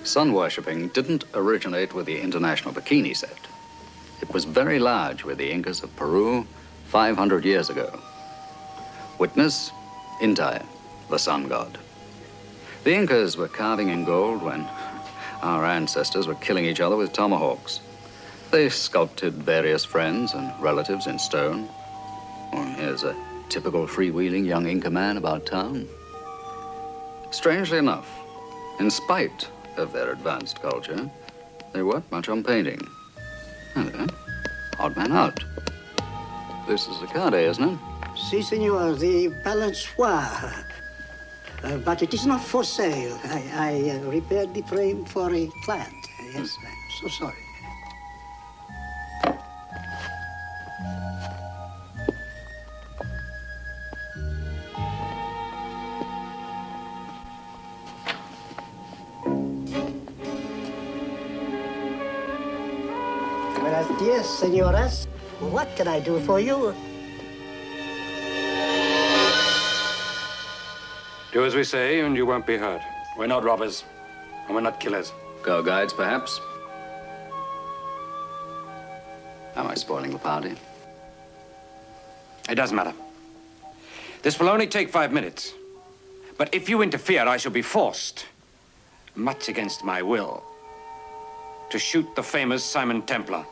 Sun worshipping didn't originate with the international bikini set. It was very large with the Incas of Peru 500 years ago. Witness, Inti, the sun god. The Incas were carving in gold when our ancestors were killing each other with tomahawks. They sculpted various friends and relatives in stone. Well, here's a typical freewheeling young Inca man about town. Strangely enough, in spite of their advanced culture, they weren't much on painting. Hello. Odd man out. This is a card, isn't it? Si, senor, the balançoire. But it is not for sale. I repaired the frame for a client. Yes, I'm so sorry. Buenos dias, señoras. What can I do for you? Do as we say, and you won't be hurt. We're not robbers, and we're not killers. Girl guides, perhaps? Am I spoiling the party? It doesn't matter. This will only take 5 minutes. But if you interfere, I shall be forced, much against my will, to shoot the famous Simon Templar.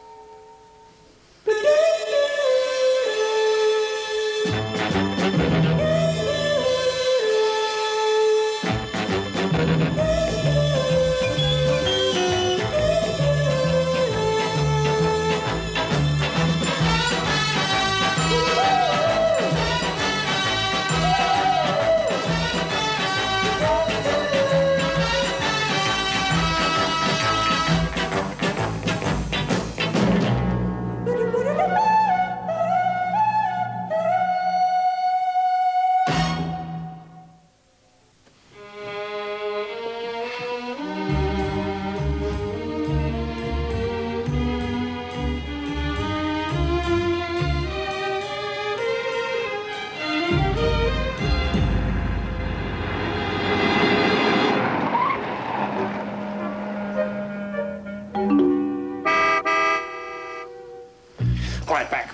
Quiet back.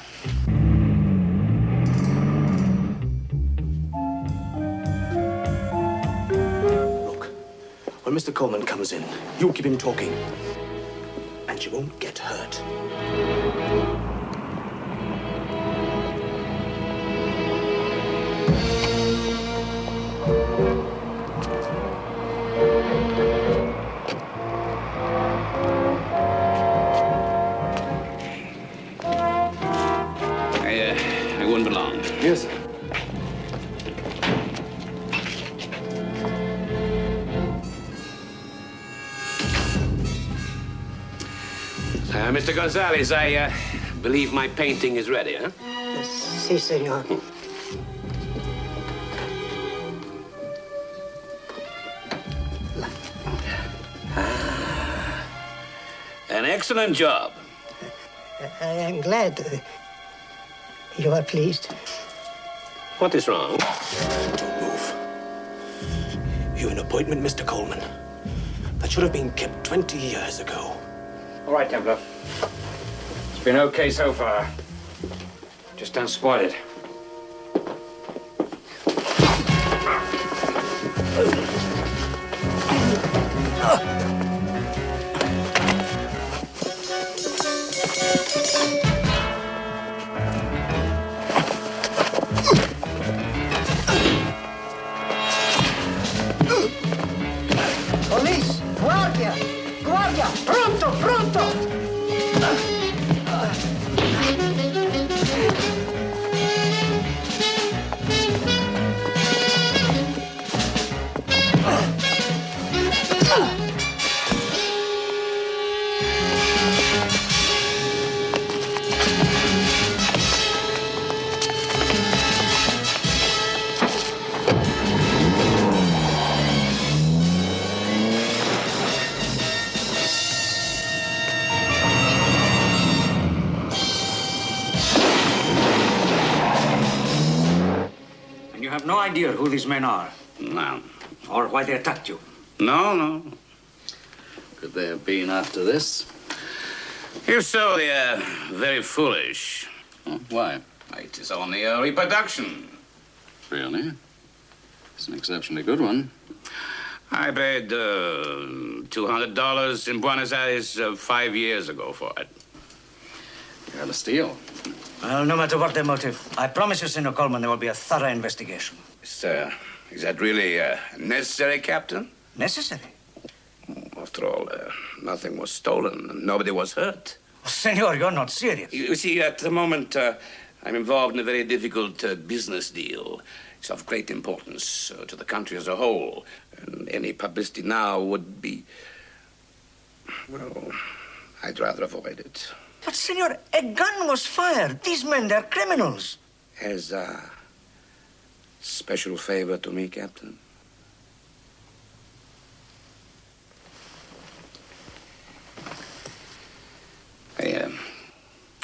Look, when Mr. Coleman comes in, you keep him talking. And you won't get hurt. I wouldn't belong. Yes, sir. Mr. Gonzalez, I believe my painting is ready, huh? Si, senor. An excellent job. I am glad you are pleased. What is wrong? Don't move. You have an appointment, Mr. Coleman. That should have been kept 20 years ago. All right, Templar. It's been okay so far. Just don't spoil it. Police! Guardia! Guardia! Pronto! Pronto! You have no idea who these men are? No. Or why they attacked you? No. Could they have been after this? If so, they are very foolish. Oh, why? It is only a reproduction. Really? It's an exceptionally good one. I paid $200 in Buenos Aires 5 years ago for it. You had a steal. Well, no matter what their motive, I promise you, Senor Coleman, there will be a thorough investigation. Sir, is that really necessary, Captain? Necessary? After all, nothing was stolen and nobody was hurt. Oh, Senor, you're not serious. You see, at the moment, I'm involved in a very difficult business deal. It's of great importance to the country as a whole. And any publicity now would be... Well, I'd rather avoid it. But, Senor, a gun was fired. These men, they're criminals. As a special favor to me, Captain.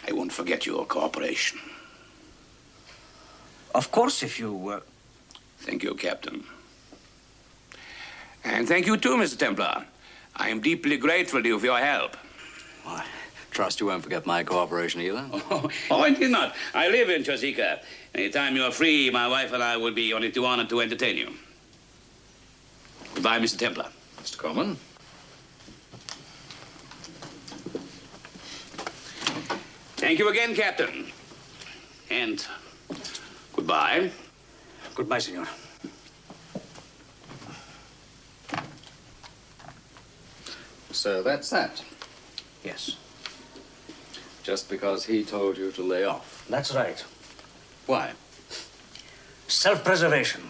I won't forget your cooperation. Of course, if you... Thank you, Captain. And thank you, too, Mr. Templar. I am deeply grateful to you for your help. I trust you won't forget my cooperation either. Oh, indeed not. I live in Chosica. Anytime you are free, my wife and I would be only too honored to entertain you. Goodbye, Mr. Templar. Mr. Coleman. Thank you again, Captain. And goodbye. Goodbye, Senor. So that's that. Yes, Just because he told you to lay off. that's right. Why? Self-preservation.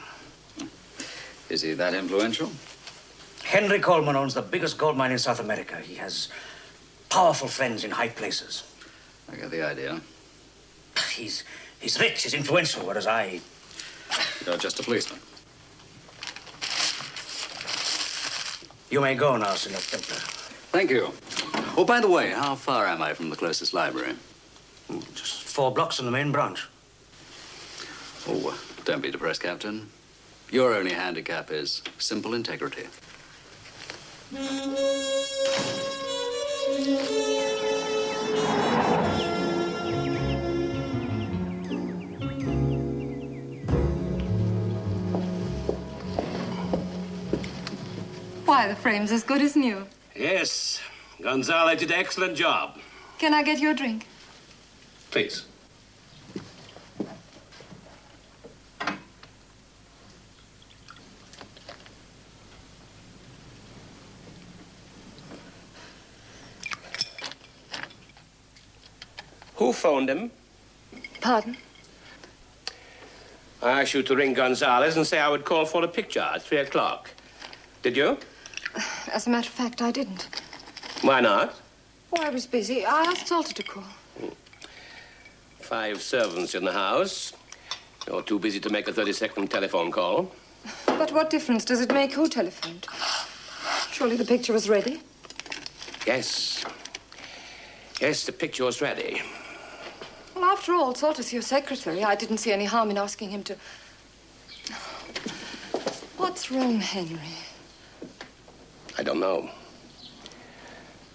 Is he that influential? Henry Coleman owns the biggest gold mine in South America. He has powerful friends in high places. I get the idea. He's rich, he's influential, whereas You're just a policeman. You may go now, Senor Templar. Thank you. Oh, by the way, how far am I from the closest library? Just 4 blocks from the main branch. Oh, don't be depressed, Captain. Your only handicap is simple integrity. Why, the frame's as good as new. Yes, Gonzalo did an excellent job. Can I get you a drink? Please. Who phoned him? Pardon? I asked you to ring Gonzalez and say I would call for a picture at 3 o'clock. Did you? As a matter of fact, I didn't. Why not? Oh, I was busy. I asked Santo to call. 5 servants in the house. You're too busy to make a 30-second telephone call. But what difference does it make who telephoned? Surely the picture was ready. Yes. Yes, the picture was ready. Well, after all, Salter's your secretary. I didn't see any harm in asking him to... What's wrong, Henry? I don't know.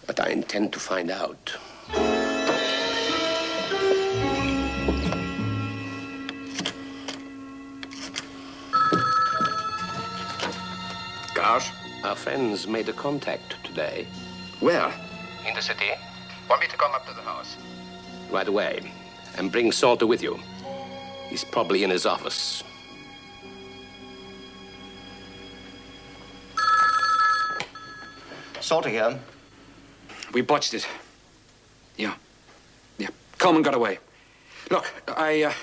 But I intend to find out. Gosh. Our friends made a contact today. Where? In the city. Want me to come up to the house? Right away. And bring Salter with you. He's probably in his office. Salter here. We botched it. Yeah. Coleman got away. Look, I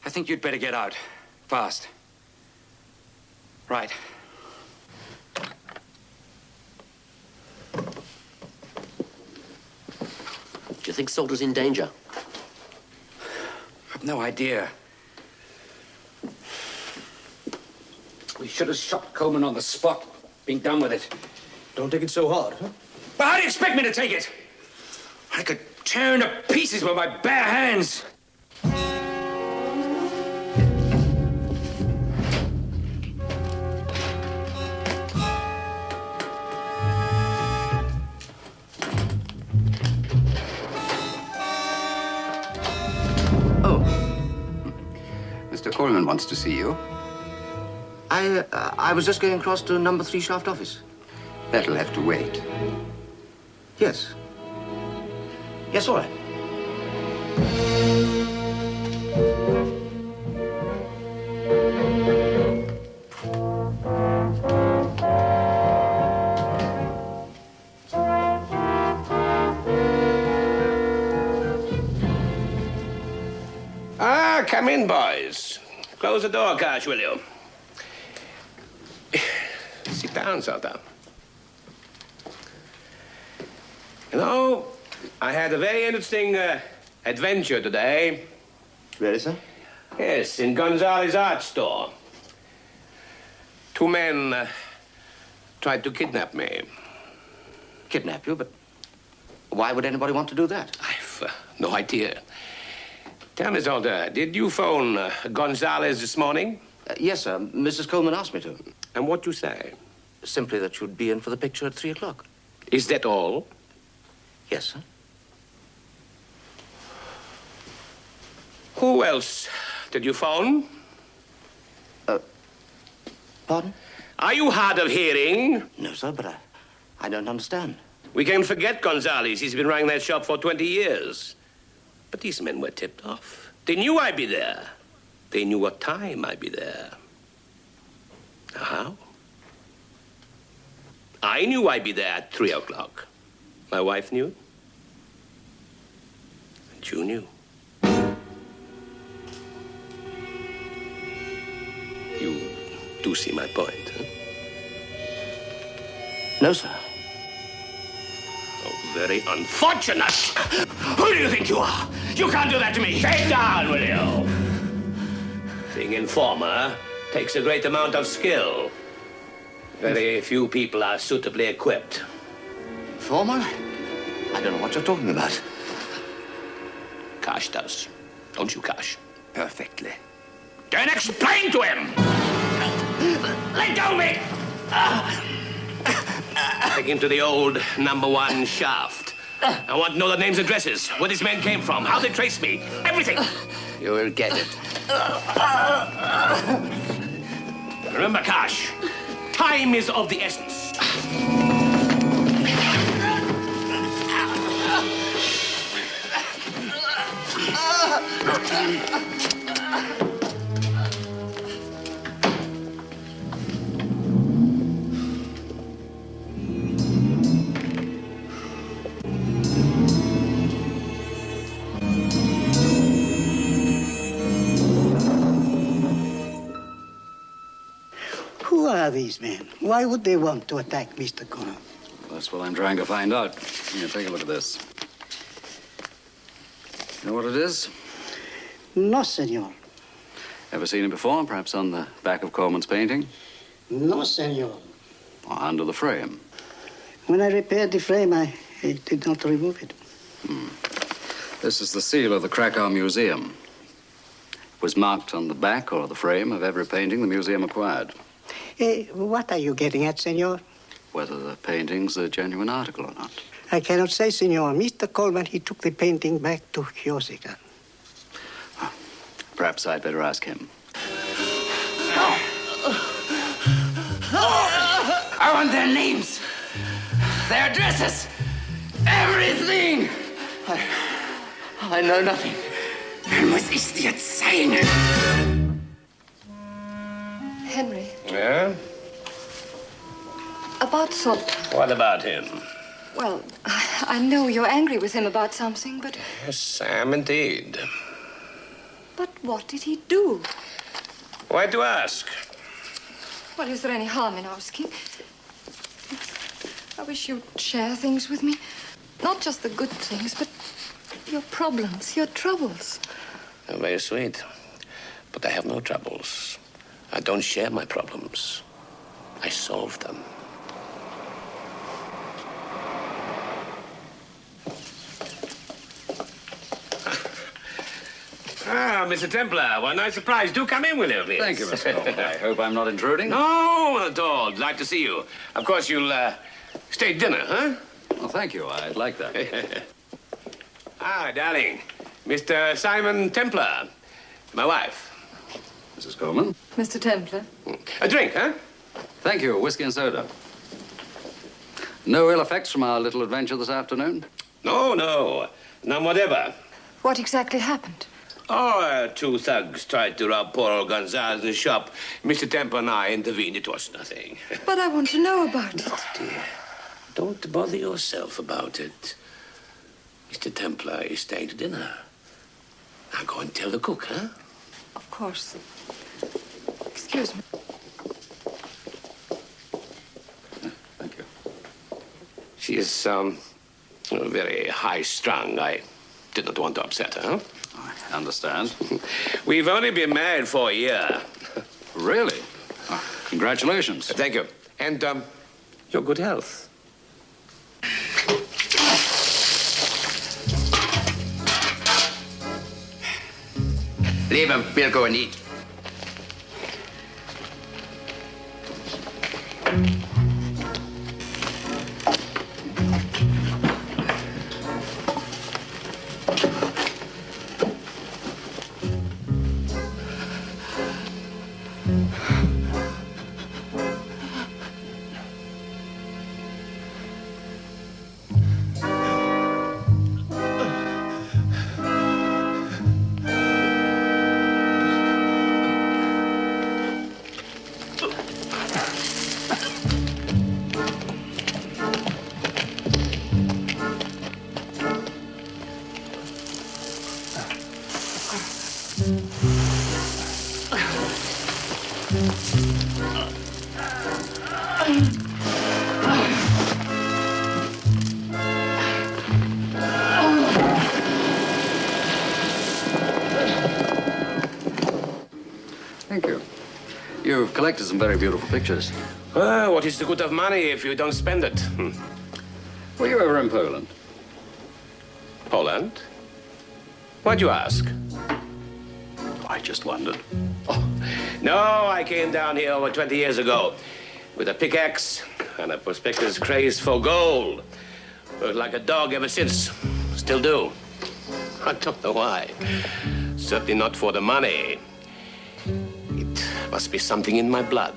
think you'd better get out. Fast. Right. Do you think Salter's in danger? I've no idea. We should have shot Coleman on the spot. Been done with it. Don't take it so hard, huh? But how do you expect me to take it? I could tear him to pieces with my bare hands. wants to see you. I was just going across to number 3 shaft office. That'll have to wait. Yes. Yes, all right. Come in, boys. Close the door, Cash, will you? Sit down, Santo. You know, I had a very interesting adventure today. Really, sir? Yes, in Gonzales' art store. 2 men tried to kidnap me. Kidnap you, but why would anybody want to do that? I've no idea. Tell me, Santo, did you phone Gonzales this morning? Yes, sir. Mrs. Coleman asked me to. And what you say? Simply that you'd be in for the picture at 3 o'clock. Is that all? Yes, sir. Who else did you phone? Pardon? Are you hard of hearing? No, sir, but I don't understand. We can forget Gonzales. He's been running that shop for 20 years. But these men were tipped off. They knew I'd be there. They knew what time I'd be there. How? I knew I'd be there at 3 o'clock. My wife knew. And you knew. You do see my point, huh? No, sir. Oh, very unfortunate. Who do you think you are? You can't do that to me. Get down, will you? Being informer takes a great amount of skill. Very few people are suitably equipped. Former? I don't know what you're talking about. Cash does. Don't you, Cash? Perfectly. Then explain to him! Let go of me! Take him to the old number 1 shaft. I want to know the names, addresses, where these men came from, how they traced me, everything. You will get it. Remember, Cash, time is of the essence. Who are these men? Why would they want to attack Mr. Coleman? That's what I'm trying to find out. Here, take a look at this. You know what it is? No, senor. Ever seen it before? Perhaps on the back of Coleman's painting? No, senor. Or under the frame? When I repaired the frame, I did not remove it. This is the seal of the Krakow Museum. It was marked on the back or the frame of every painting the museum acquired. What are you getting at, senor? Whether the painting's a genuine article or not. I cannot say, senor. Mr. Coleman, he took the painting back to Corsica. Perhaps I'd better ask him. I want their names, their addresses, everything. I know nothing. Dann muss ich dir zeigen. Henry, Yeah? about Santo. What about him? Well, I know you're angry with him about something, but... Yes, I am indeed. But what did he do? Why do you ask? Well, is there any harm in asking? I wish you'd share things with me. Not just the good things, but your problems, your troubles. You're very sweet. But I have no troubles. I don't share my problems. I solve them. Ah, Mr. Templar, what a nice surprise. Do come in, will you, please? Thank you, Mr. Coleman. I hope I'm not intruding. No, not at all. Glad to see you. Of course, you'll stay at dinner, huh? Well, thank you. I'd like that. Ah, darling. Mr. Simon Templar. My wife. Mrs. Coleman. Mr. Templar. A drink, huh? Thank you. Whiskey and soda. No ill effects from our little adventure this afternoon? No. None whatever. What exactly happened? Oh, two thugs tried to rob poor old Gonzalez in his shop. Mr. Templar and I intervened. It was nothing. But I want to know about it. Oh, dear. Don't bother yourself about it. Mr. Templar is staying to dinner. Now go and tell the cook, huh? Of course. Excuse me. Thank you. She is, very high-strung. I did not want to upset her. I understand. We've only been married for a year. Really? Oh, congratulations. Thank you. And, your good health. Leave him. We'll go and eat. Thank you. You've collected some very beautiful pictures. What is the good of money if you don't spend it? Were you ever in Poland? Poland? Why'd you ask? I just wondered. Oh, no, I came down here over 20 years ago with a pickaxe and a prospector's craze for gold. Worked like a dog ever since. Still do. I don't know why. Certainly not for the money. It must be something in my blood.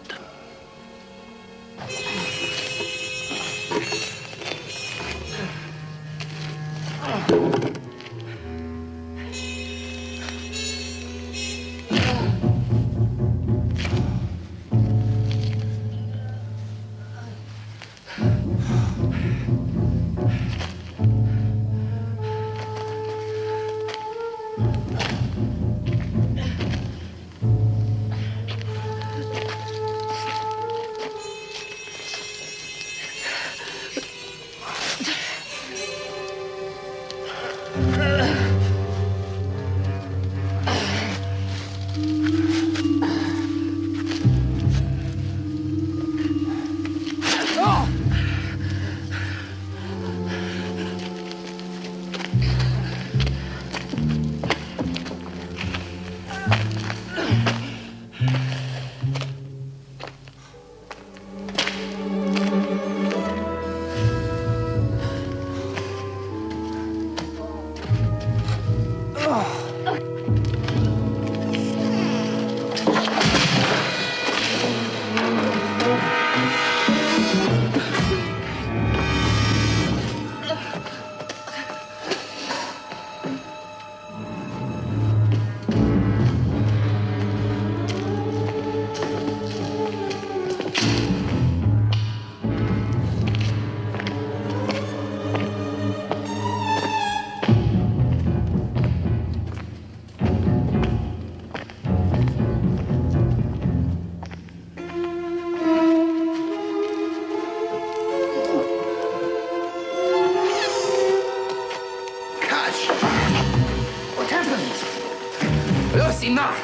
Enough!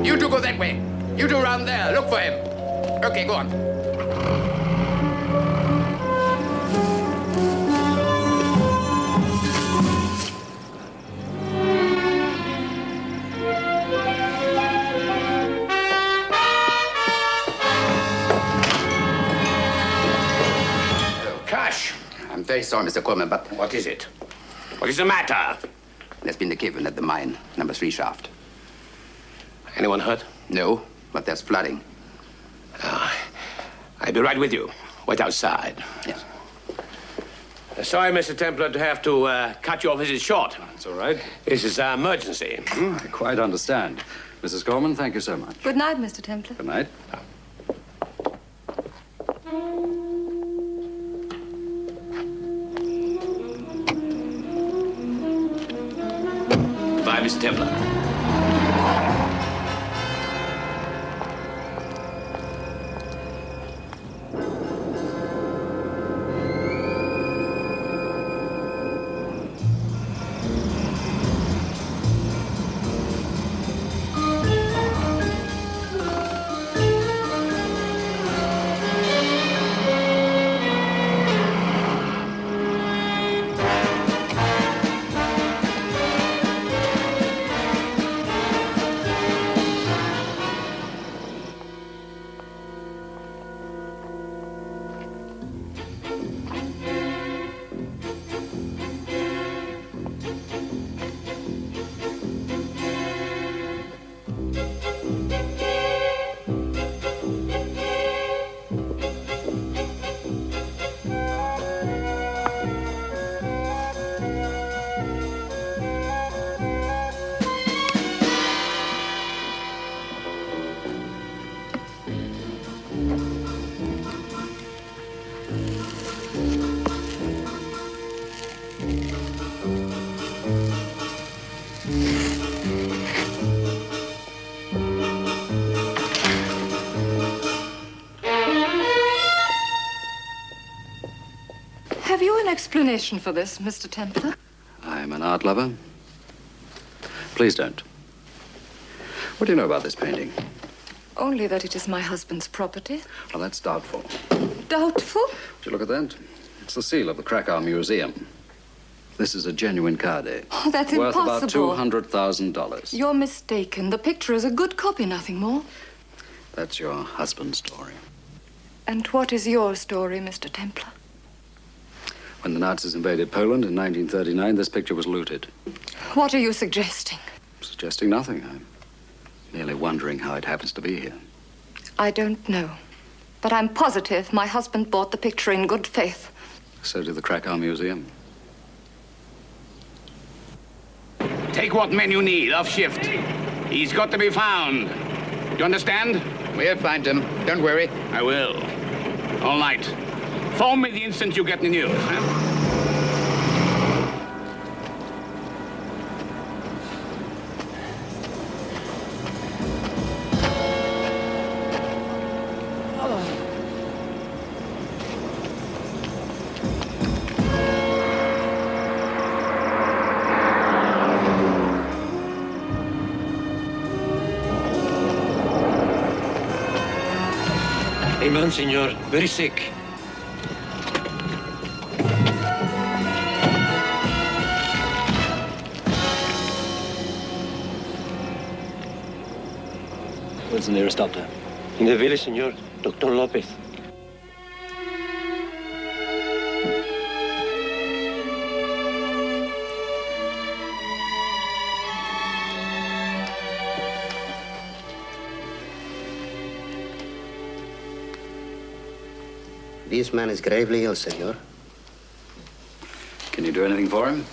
You two go that way. You two around there. Look for him. Okay, go on. very sorry, Mr. Coleman, but What is it? What is the matter? there's been a cave-in at the mine, number 3 shaft. Anyone hurt? No, but there's flooding. I'll be right with you. Wait outside. Yes. Sorry, Mr. Templar, to have to cut your visit short. That's all right. This is an emergency. I quite understand. Mrs. Coleman, thank you so much. Good night, Mr. Templar. Good night. Bye, Mr. Templar. Have you an explanation for this, Mr. Templar? I'm an art lover. Please don't. What do you know about this painting? Only that it is my husband's property. Well, that's doubtful. Doubtful? Would you look at that? It's the seal of the Krakow Museum. This is a genuine card, Oh, that's worth impossible. about $200,000. You're mistaken. The picture is a good copy, nothing more. That's your husband's story. And what is your story, Mr. Templar? When the Nazis invaded Poland in 1939, this picture was looted. What are you suggesting? Suggesting nothing. I'm merely wondering how it happens to be here. I don't know. But I'm positive my husband bought the picture in good faith. So did the Krakow Museum. Take what men you need, off shift. He's got to be found. You understand? We'll find him. Don't worry. I will. All night. Phone me the instant you get the news, huh? A man, senor, very sick. Where's the nearest doctor? In the village, senor. Dr. Lopez. This man is gravely ill, senor. Can you do anything for him?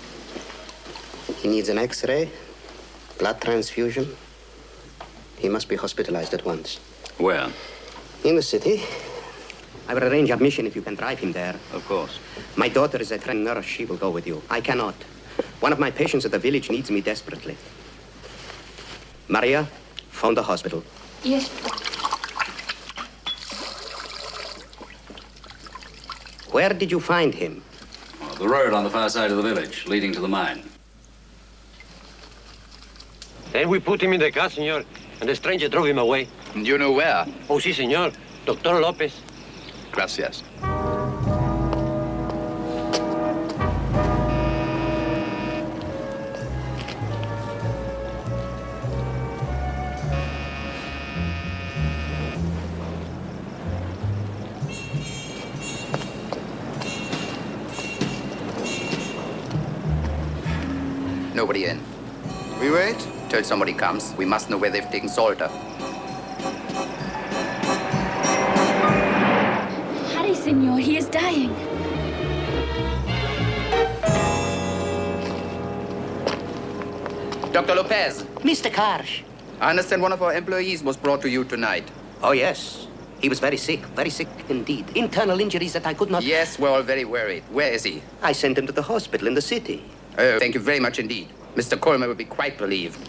He needs an X-ray, blood transfusion. He must be hospitalized at once. Where? In the city. I will arrange admission if you can drive him there. Of course. My daughter is a trained nurse. She will go with you. I cannot. One of my patients at the village needs me desperately. Maria, phone the hospital. Yes. Where did you find him? Well, the road on the far side of the village, leading to the mine. Then we put him in the car, senor, and the stranger drove him away. Do you know where? Oh, si, senor. Dr. Lopez. Gracias. nobody in. We wait? Till somebody comes. We must know where they've taken Salter. Hurry, senor. He is dying. Dr. Lopez. Mr. Karsh. I understand one of our employees was brought to you tonight. Oh, yes. He was very sick indeed. Internal injuries that I could not... Yes, we're all very worried. Where is he? I sent him to the hospital in the city. Oh, thank you very much indeed. Mr. Coleman will be quite relieved.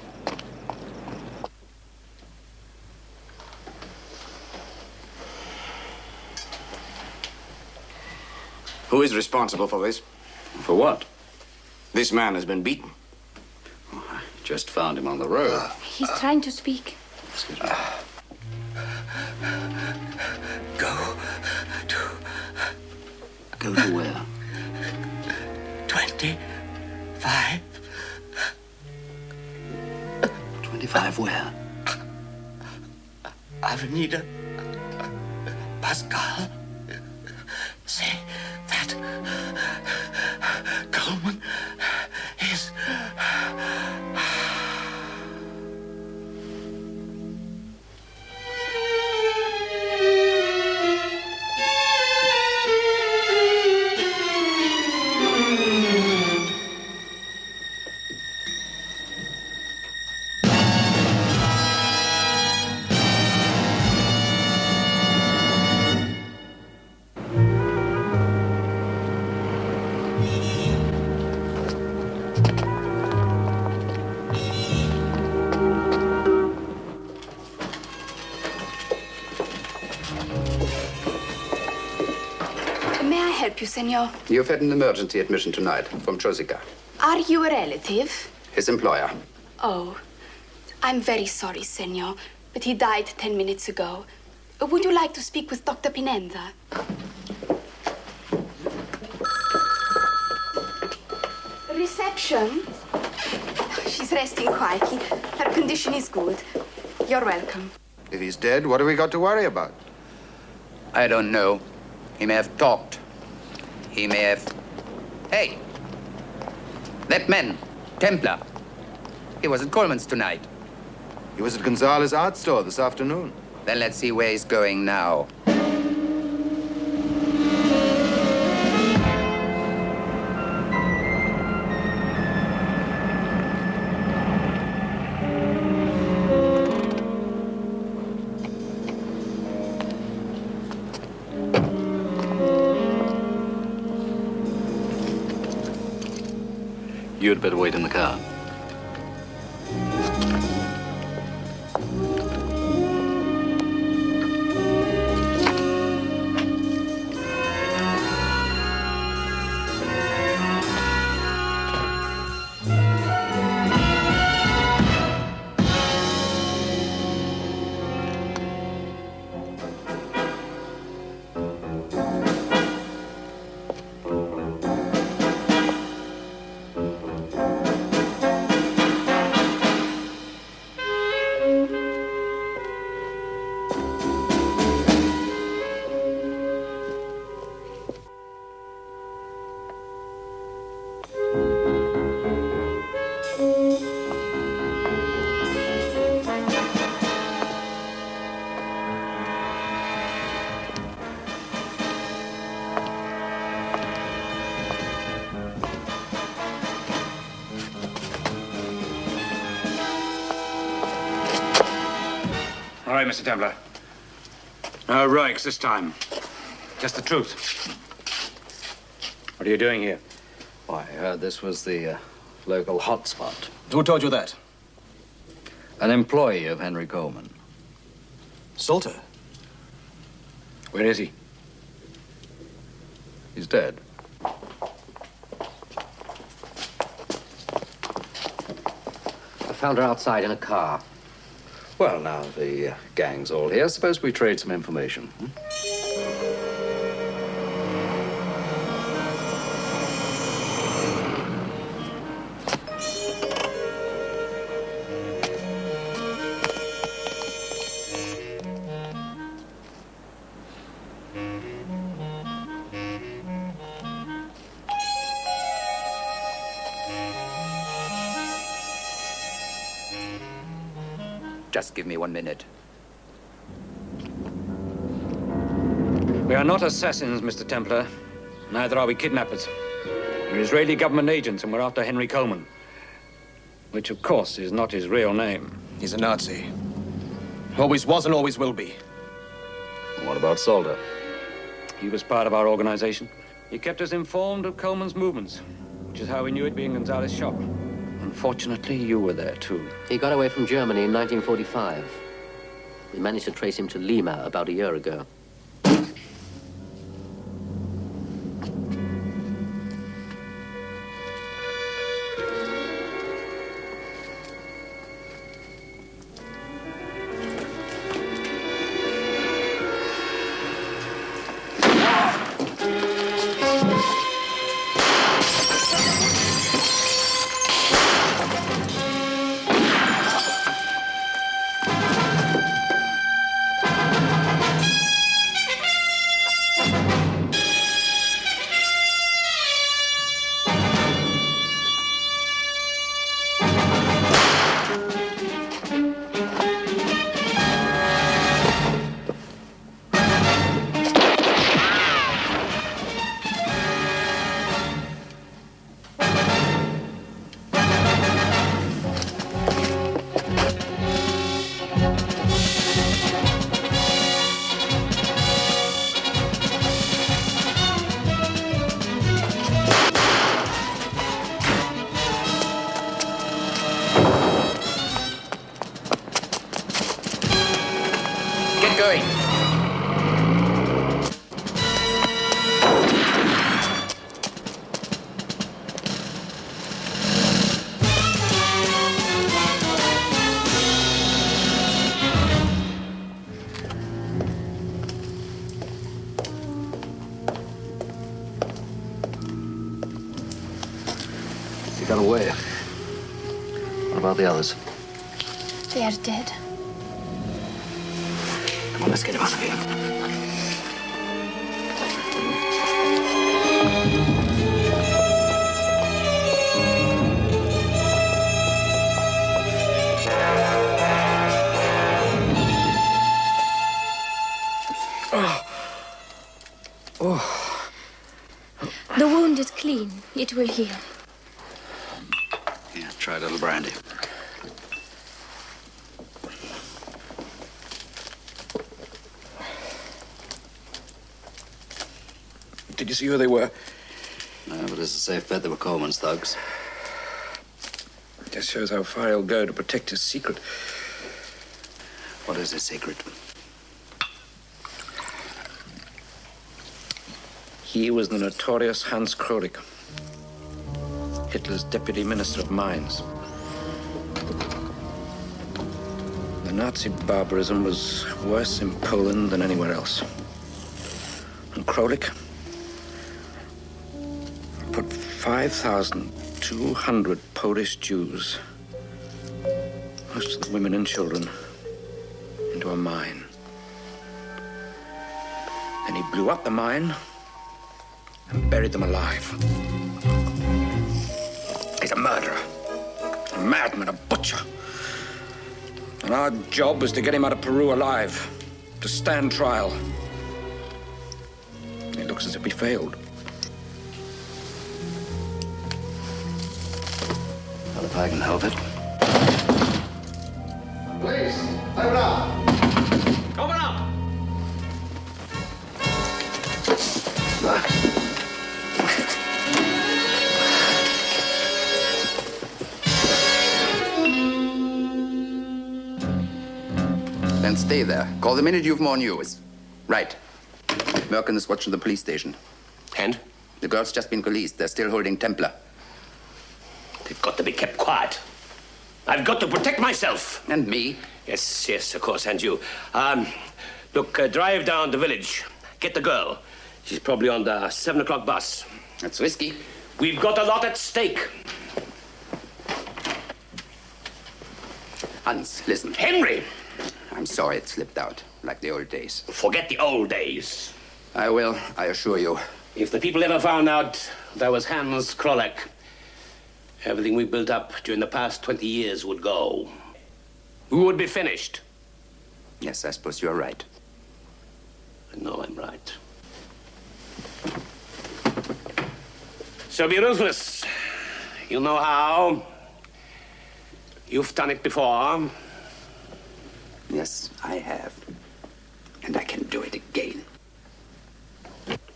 Who is responsible for this? For what? This man has been beaten. Oh, I just found him on the road. He's trying to speak. Excuse me. Go to where? 25. 25 where? Avenida Pascal. Say that Coleman is... May I help you, senor? You've had an emergency admission tonight from Chosica, Are you a relative? his employer. Oh, I'm very sorry, senor, but he died 10 minutes ago. Would you like to speak with Dr. Pinenda? Reception? She's resting quietly. Her condition is good. You're welcome. If he's dead, what have we got to worry about? I don't know. He may have talked. He may have... Hey! That man, Templar. He was at Coleman's tonight. He was at Gonzalez's art store this afternoon. Then let's see where he's going now. You'd better wait in the car. All right, Mr. Templar. No heroics this time. Just the truth. What are you doing here? Why, I heard this was the local hotspot. Who told you that? An employee of Henry Coleman. Salter. Where is he? He's dead. I found her outside in a car. Well, now the gang's all here. Suppose we trade some information. Just give me 1 minute. We are not assassins, Mr. Templar. Neither are we kidnappers. We're Israeli government agents, and we're after Henry Coleman. Which, of course, is not his real name. He's a Nazi. Always was and always will be. What about Solder? He was part of our organization. He kept us informed of Coleman's movements, which is how we knew it'd be in Gonzalez's shop. Unfortunately, you were there, too. He got away from Germany in 1945. We managed to trace him to Lima about a year ago. He got away. What about the others? They are dead. Come on, let's get him out of here. The wound is clean. It will heal. Yeah, try a little brandy. Did you see who they were? No, but it's a safe bet they were Coleman's thugs. Just shows how far he'll go to protect his secret. What is his secret? He was the notorious Hans Kroleich, Hitler's deputy minister of mines. The Nazi barbarism was worse in Poland than anywhere else. And Kroleich put 5,200 Polish Jews, most of the women and children, into a mine. Then he blew up the mine and buried them alive. He's a murderer, a madman, a butcher. And our job was to get him out of Peru alive, to stand trial. It looks as if we failed. Well, if I can help it. Please, open up. Open up! Then stay there. Call the minute you've more news. Right. Merkin is watching the police station. And? The girl's just been released. They're still holding Templar. They've got to be kept quiet. I've got to protect myself. And me? Yes, yes, of course, and you. Look, drive down the village. Get the girl. She's probably on the 7 o'clock bus. That's risky. We've got a lot at stake. Hans, listen. Henry! I'm sorry it slipped out, like the old days. Forget the old days. I will, I assure you. If the people ever found out there was Hans Kroleich, everything we built up during the past 20 years would go. we would be finished. Yes, I suppose you're right. I know I'm right. So be ruthless. You know how. You've done it before. Yes, I have. And I can do it again.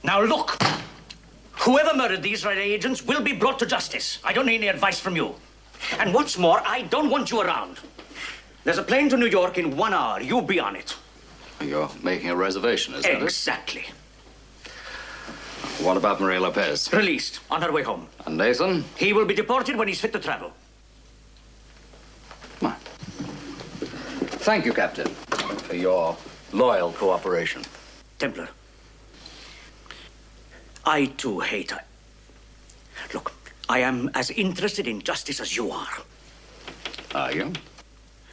Now look! Whoever murdered the Israeli agents will be brought to justice. I don't need any advice from you. And what's more, I don't want you around. There's a plane to New York in 1 hour. You be on it. You're making a reservation, isn't it? Exactly. What about Maria Lopez? Released on her way home. And Nathan? He will be deported when he's fit to travel. Thank you, Captain, for your loyal cooperation. Templar, I too hate her. Look, I am as interested in justice as you are. Are you?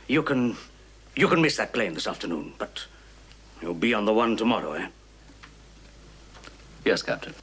You can miss that plane this afternoon, but you'll be on the one tomorrow, eh? Yes, Captain.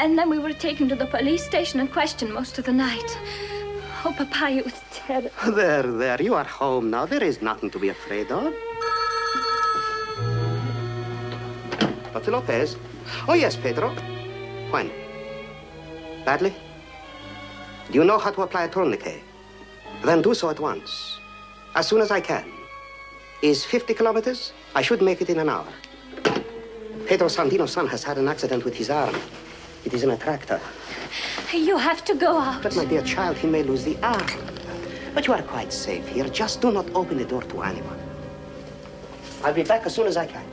And then we were taken to the police station and questioned most of the night. Oh, Papa, it was terrible. There, you are home now. There is nothing to be afraid of. Dr. Lopez? Oh, yes, Pedro. When? Badly? Do you know how to apply a tourniquet? Then do so at once. As soon as I can. Is 50 kilometers? I should make it in an hour. Pedro Sandino's son has had an accident with his arm. It is in a tractor. You have to go out. But, my dear child, he may lose the arm. But you are quite safe here. Just do not open the door to anyone. I'll be back as soon as I can.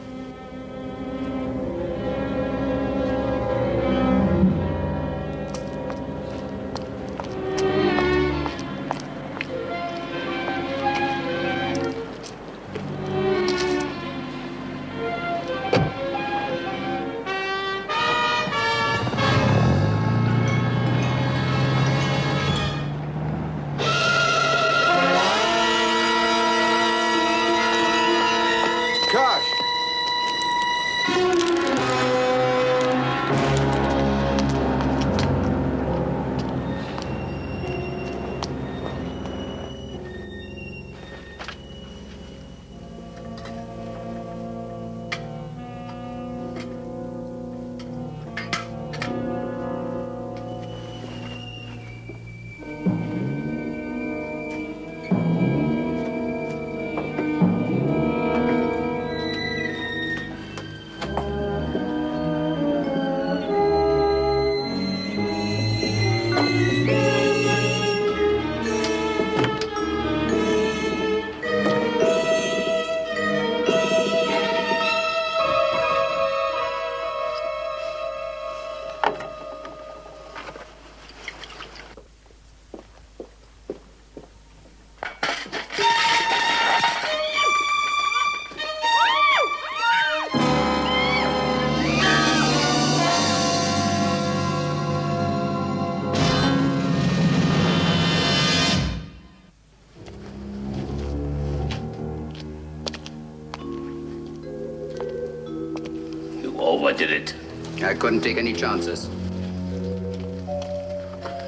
Overdid it. I couldn't take any chances.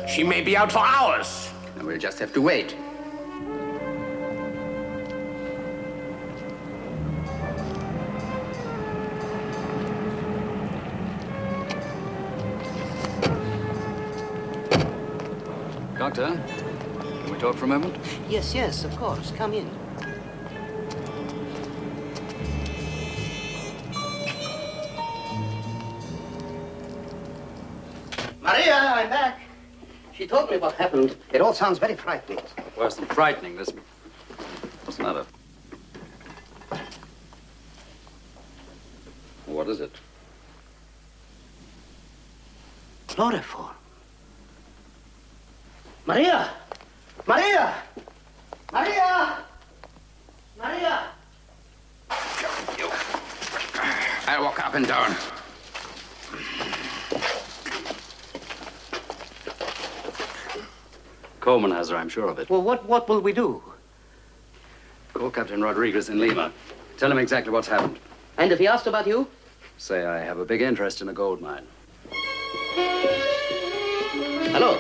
She may be out for hours. And we'll just have to wait. Doctor, can we talk for a moment? Yes, of course. Come in. Maria, I'm back. She told me what happened. It all sounds very frightening. Worse than frightening. What's the matter? What is it? Chloroform. Maria! Maria! Maria! Up and down. Coleman has her, I'm sure of it. Well, what will we do? Call Captain Rodriguez in Lima. Tell him exactly what's happened. And if he asked about you? Say I have a big interest in a gold mine. Hello.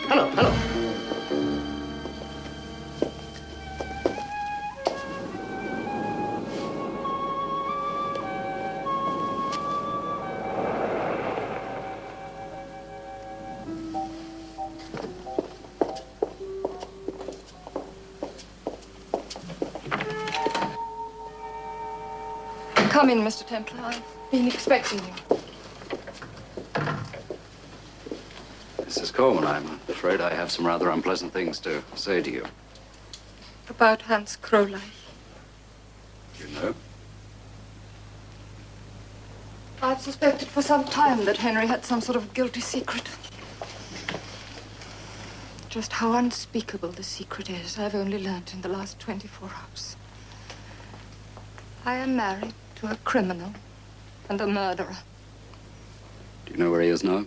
Hello, hello. Come in, Mr. Templar. I've been expecting you. Mrs. Coleman, I'm afraid I have some rather unpleasant things to say to you. About Hans Kroleich. You know? I've suspected for some time that Henry had some sort of guilty secret. Just how unspeakable the secret is, I've only learned in the last 24 hours. I am married to a criminal and a murderer. Do you know where he is now?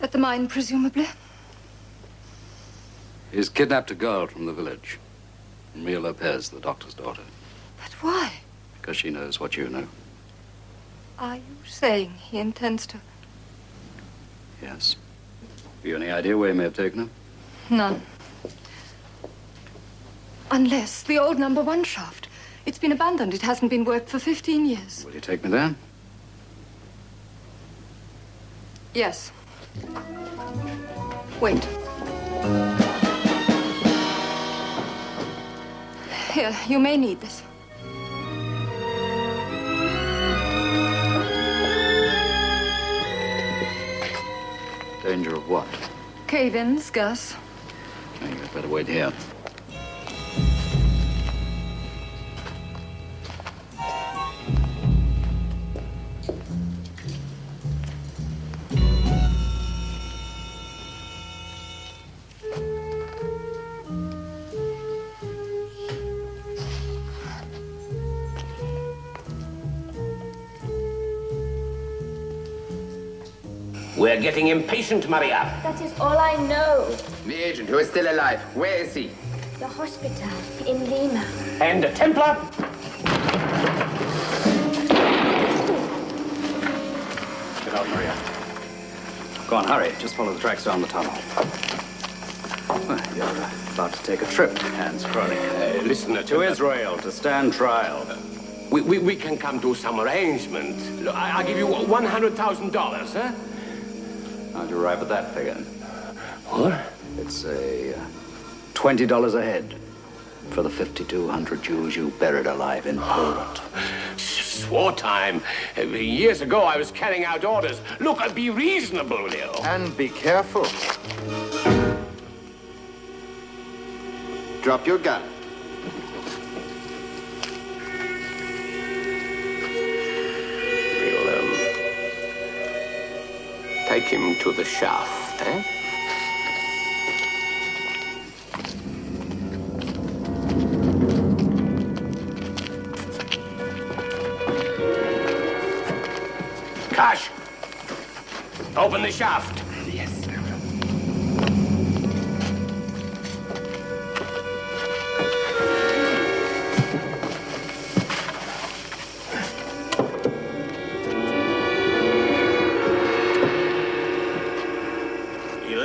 At the mine, presumably. He's kidnapped a girl from the village. Mia Lopez, the doctor's daughter. But why? Because she knows what you know. Are you saying he intends to? Yes. Have you any idea where he may have taken her? None. Unless the old number 1 shaft. It's been abandoned. It hasn't been worked for 15 years. Will you take me there? Yes. Wait. Here, you may need this. Danger of what? Cave-ins, gas. Okay, you'd better wait here. We're getting impatient, Maria. That is all I know. The agent who is still alive. Where is he? The hospital in Lima. And a Templar. Get out, Maria. Go on, hurry. Just follow the tracks down the tunnel. Well, you're about to take a trip, Hans Coleman. Listen to Israel to stand trial. We can come to some arrangement. Look, I'll give you $100,000, huh? How'd you arrive at that figure? What? It's a $20 a head for the 5,200 Jews you buried alive in Poland. It's wartime. Years ago, I was carrying out orders. Look, be reasonable, Leo. And be careful. Drop your gun. Take him to the shaft, eh? Cash! Open the shaft. Yes.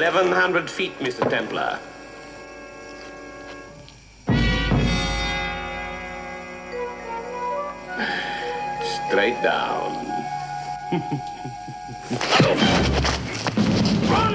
$1,100 feet, Mr. Templar. Straight down. Run,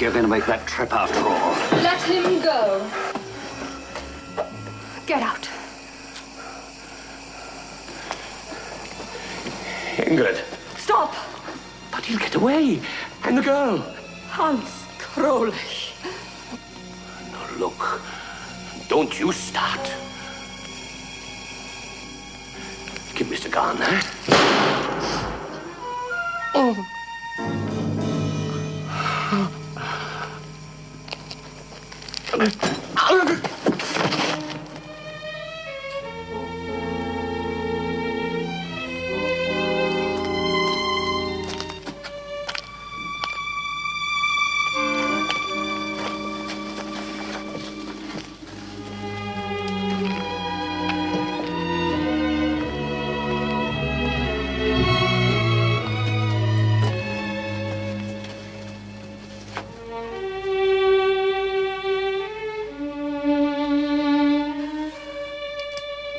you're going to make that trip after all. Let him go. Get out. Ingrid. Stop. But he'll get away. And the girl. Hans Kroleich. Now, look. Don't you start. Give Mr. Garner. Oh.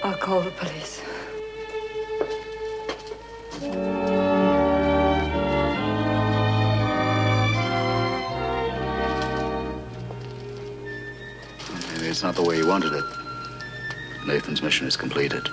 I'll call the police. Maybe it's not the way you wanted it. Nathan's mission is completed.